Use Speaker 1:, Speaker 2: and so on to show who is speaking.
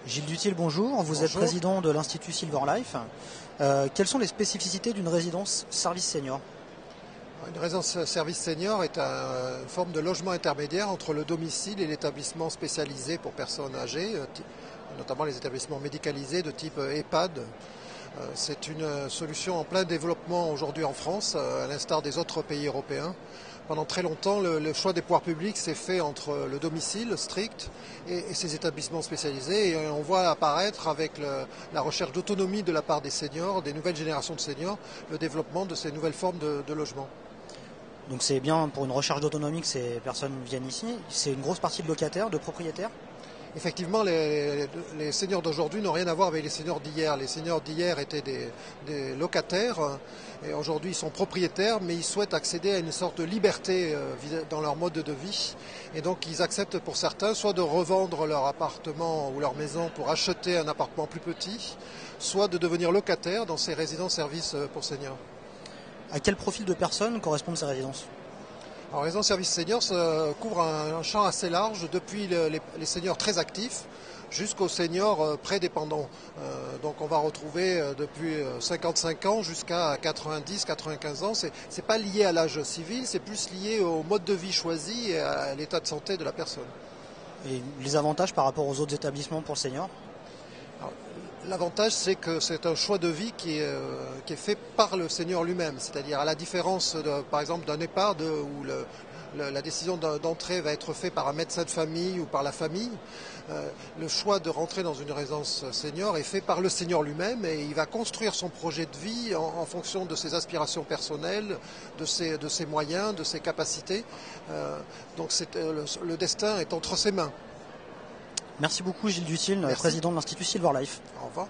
Speaker 1: Gilles Dutil, bonjour. Vous êtes président de l'Institut Silver Life. Quelles sont les spécificités d'une résidence service senior?
Speaker 2: Une résidence service senior est une forme de logement intermédiaire entre le domicile et l'établissement spécialisé pour personnes âgées, notamment les établissements médicalisés de type EHPAD. C'est une solution en plein développement aujourd'hui en France, à l'instar des autres pays européens. Pendant très longtemps, le choix des pouvoirs publics s'est fait entre le domicile strict et ces établissements spécialisés. Et on voit apparaître, avec la recherche d'autonomie de la part des seniors, des nouvelles générations de seniors, le développement de ces nouvelles formes de logement.
Speaker 1: Donc c'est bien pour une recherche d'autonomie que ces personnes viennent ici. C'est une grosse partie de locataires, de propriétaires?
Speaker 2: Effectivement, les seniors d'aujourd'hui n'ont rien à voir avec les seniors d'hier. Les seniors d'hier étaient des locataires et aujourd'hui ils sont propriétaires, mais ils souhaitent accéder à une sorte de liberté dans leur mode de vie. Et donc ils acceptent pour certains soit de revendre leur appartement ou leur maison pour acheter un appartement plus petit, soit de devenir locataires dans ces résidences-services pour seniors.
Speaker 1: À quel profil de personnes correspondent ces résidences?
Speaker 2: Alors, résidence service senior couvre un champ assez large, depuis les seniors très actifs jusqu'aux seniors pré-dépendants. Donc on va retrouver depuis 55 ans jusqu'à 90-95 ans. C'est pas lié à l'âge civil, c'est plus lié au mode de vie choisi et à l'état de santé de la personne.
Speaker 1: Et les avantages par rapport aux autres établissements pour seniors?
Speaker 2: L'avantage, c'est que c'est un choix de vie qui est fait par le senior lui-même. C'est-à-dire, à la différence, par exemple, d'un EHPAD où la décision d'entrée va être faite par un médecin de famille ou par la famille, le choix de rentrer dans une résidence senior est fait par le senior lui-même et il va construire son projet de vie en fonction de ses aspirations personnelles, de ses moyens, de ses capacités. Donc le destin est entre ses mains.
Speaker 1: Merci beaucoup Gilles Dutil, président de l'Institut Silver Life.
Speaker 2: Au revoir.